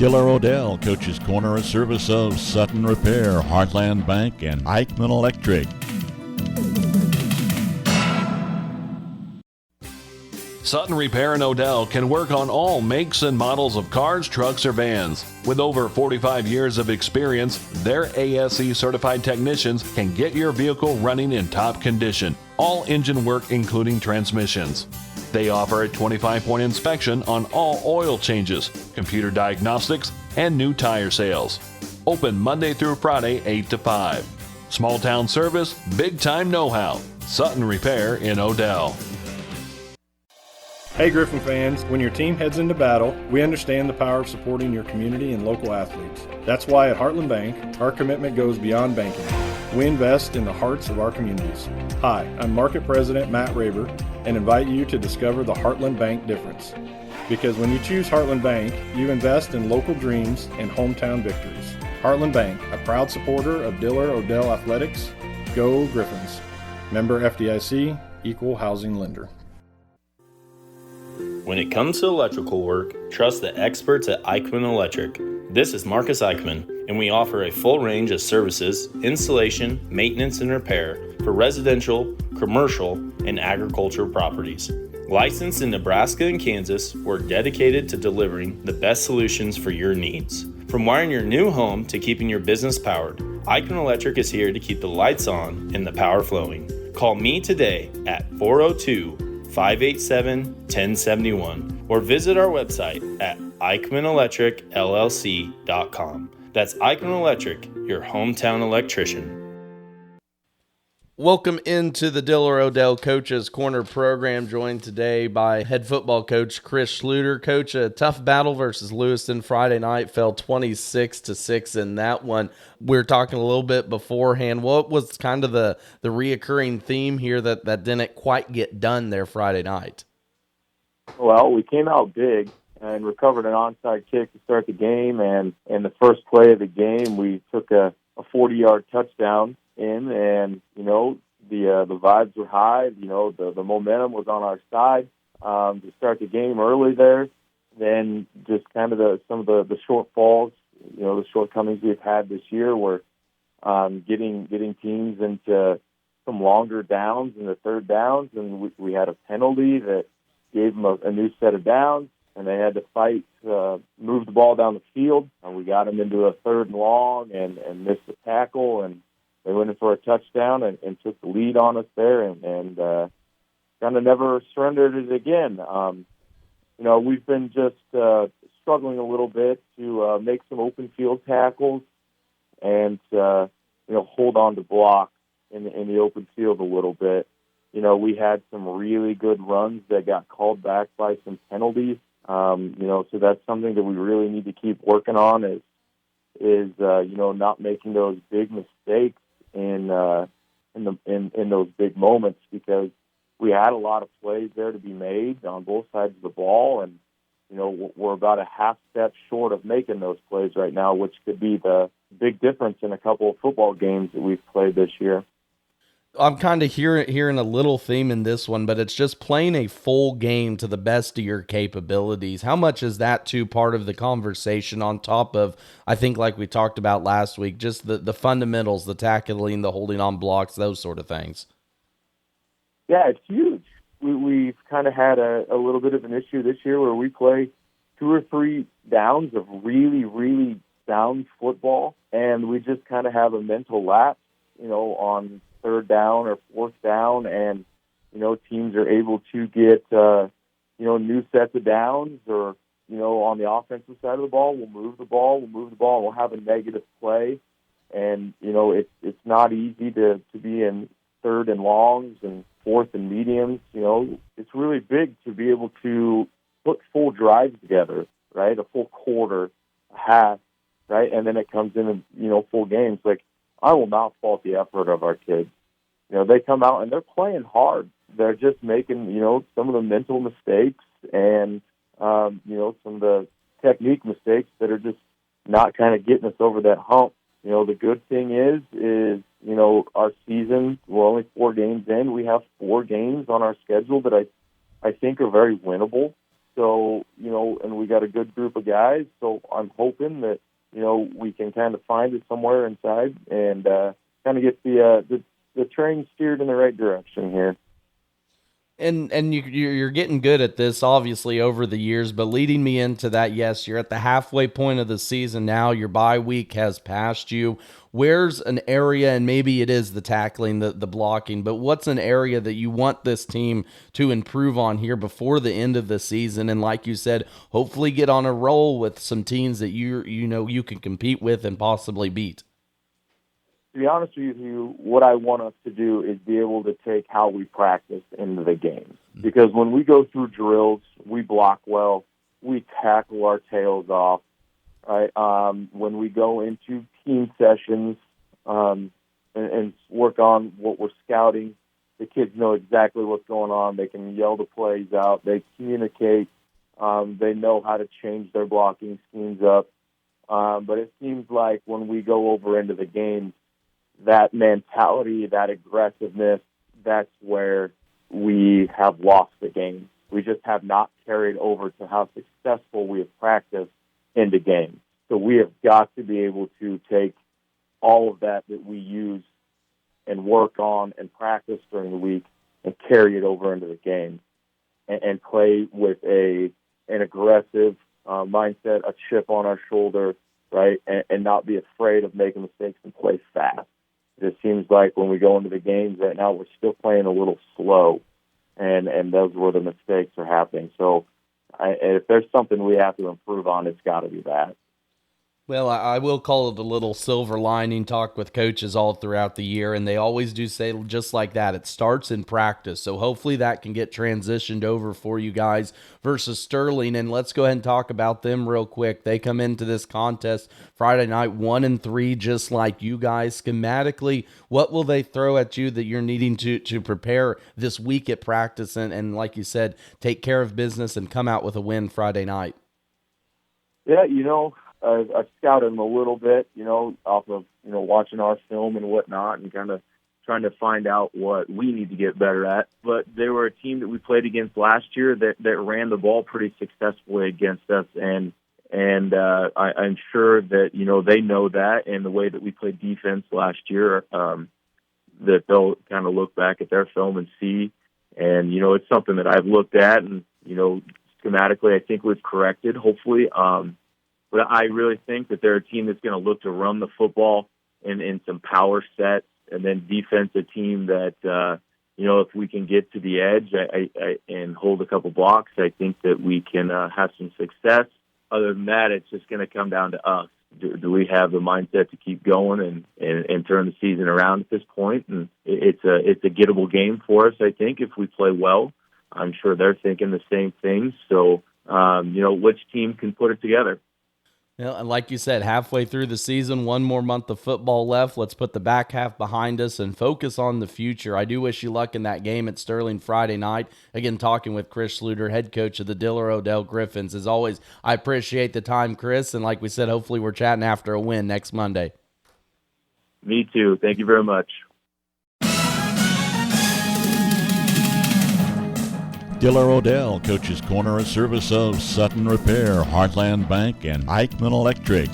Diller-Odell Coach's Corner, a service of Sutton Repair, Heartland Bank, and Eichmann Electric. Sutton Repair and Odell can work on all makes and models of cars, trucks, or vans. With over 45 years of experience, their ASE certified technicians can get your vehicle running in top condition. All engine work, including transmissions. They offer a 25-point inspection on all oil changes, computer diagnostics, and new tire sales. Open Monday through Friday, 8 to 5. Small town service, big time know-how. Sutton Repair in Odell. Hey Griffin fans, when your team heads into battle, we understand the power of supporting your community and local athletes. That's why at Heartland Bank, our commitment goes beyond banking. We invest in the hearts of our communities. Hi, I'm Market President Matt Raber and invite you to discover the Heartland Bank difference. Because when you choose Heartland Bank, you invest in local dreams and hometown victories. Heartland Bank, a proud supporter of Diller-Odell Athletics. Go Griffins. Member FDIC, Equal Housing Lender. When it comes to electrical work, trust the experts at Eichmann Electric. This is Marcus Eichmann, and we offer a full range of services, installation, maintenance, and repair for residential, commercial, and agricultural properties. Licensed in Nebraska and Kansas, we're dedicated to delivering the best solutions for your needs. From wiring your new home to keeping your business powered, Eichmann Electric is here to keep the lights on and the power flowing. Call me today at 402-587-1071 or visit our website at EichmannElectricLLC.com. That's Eichmann Electric, your hometown electrician. Welcome into the Diller-Odell Coach's Corner program, joined today by head football coach Chris Schluter. Coach, a tough battle versus Lewiston Friday night, fell 26-6 in that one. We were talking a little bit beforehand. What was kind of the reoccurring theme here that didn't quite get done there Friday night? Well, we came out big and recovered an onside kick to start the game, and in the first play of the game, we took a 40-yard touchdown in, and the vibes were high. The momentum was on our side to start the game early there. Then just kind of some of the shortfalls, the shortcomings we've had this year were getting teams into some longer downs in the third downs, and we had a penalty that gave them a new set of downs, and they had to fight, move the ball down the field, and we got them into a third and long and missed the tackle, and they went in for a touchdown and took the lead on us there, and kind of never surrendered it again. We've been just struggling a little bit to make some open field tackles and hold on to blocks in the open field a little bit. We had some really good runs that got called back by some penalties. So that's something that we really need to keep working on is not making those big mistakes in those big moments, because we had a lot of plays there to be made on both sides of the ball, and we're about a half step short of making those plays right now, which could be the big difference in a couple of football games that we've played this year. I'm kind of hearing a little theme in this one, but it's just playing a full game to the best of your capabilities. How much is that too part of the conversation on top of, I think like we talked about last week, just the fundamentals, the tackling, the holding on blocks, those sort of things? Yeah, it's huge. We've kind of had a little bit of an issue this year where we play 2 or 3 downs of really, really sound football, and we just kind of have a mental lapse, on third down or fourth down, and teams are able to get new sets of downs, or on the offensive side of the ball, we'll move the ball, we'll have a negative play, and it's not easy to be in third and longs and fourth and mediums. It's really big to be able to put full drives together, right? A full quarter, a half, right? And then it comes in full games. Like, I will not fault the effort of our kids. They come out and they're playing hard. They're just making, some of the mental mistakes and, some of the technique mistakes that are just not kind of getting us over that hump. The good thing is, our season, we're only 4 games in. We have 4 games on our schedule that I think are very winnable. So, and we got a good group of guys. So I'm hoping that, we can kind of find it somewhere inside and kind of get the train steered in the right direction here. And you're getting good at this, obviously, over the years, but leading me into that, yes, you're at the halfway point of the season now. Your bye week has passed you. Where's an area, and maybe it is the tackling, the blocking, but what's an area that you want this team to improve on here before the end of the season? And like you said, hopefully get on a roll with some teams that you can compete with and possibly beat. To be honest with you, what I want us to do is be able to take how we practice into the game. Because when we go through drills, we block well, we tackle our tails off. Right? When we go into team sessions and work on what we're scouting, the kids know exactly what's going on. They can yell the plays out. They communicate. They know how to change their blocking schemes up. But it seems like when we go over into the game, that mentality, that aggressiveness, that's where we have lost the game. We just have not carried over to how successful we have practiced into games. So we have got to be able to take all of that we use and work on and practice during the week and carry it over into the game and play with an aggressive mindset, a chip on our shoulder, right, and not be afraid of making mistakes and play fast. It seems like when we go into the games right now, we're still playing a little slow, and those where the mistakes are happening. So if there's something we have to improve on, it's got to be that. Well, I will call it a little silver lining. Talk with coaches all throughout the year, and they always do say just like that, it starts in practice. So hopefully that can get transitioned over for you guys versus Sterling. And let's go ahead and talk about them real quick. They come into this contest Friday night 1-3, just like you guys. Schematically, what will they throw at you that you're needing to prepare this week at practice and like you said, take care of business and come out with a win Friday night? Yeah, I've scouted them a little bit, off of, watching our film and whatnot and kind of trying to find out what we need to get better at. But they were a team that we played against last year that ran the ball pretty successfully against us. And I'm sure that, they know that, and the way that we played defense last year, that they'll kind of look back at their film and see. And, it's something that I've looked at and, schematically, I think we've corrected, hopefully. But I really think that they're a team that's going to look to run the football in some power sets, and then defense a team that, if we can get to the edge and hold a couple blocks, I think that we can have some success. Other than that, it's just going to come down to us. Do we have the mindset to keep going and turn the season around at this point? And it's a gettable game for us, I think, if we play well. I'm sure they're thinking the same thing. So, which team can put it together? Well, and like you said, halfway through the season, one more month of football left. Let's put the back half behind us and focus on the future. I do wish you luck in that game at Sterling Friday night. Again, talking with Chris Schluter, head coach of the Diller-Odell Griffins. As always, I appreciate the time, Chris. And like we said, hopefully we're chatting after a win next Monday. Me too. Thank you very much. Diller-Odell Coach's Corner, a service of Sutton Repair, Heartland Bank, and Eichmann Electric.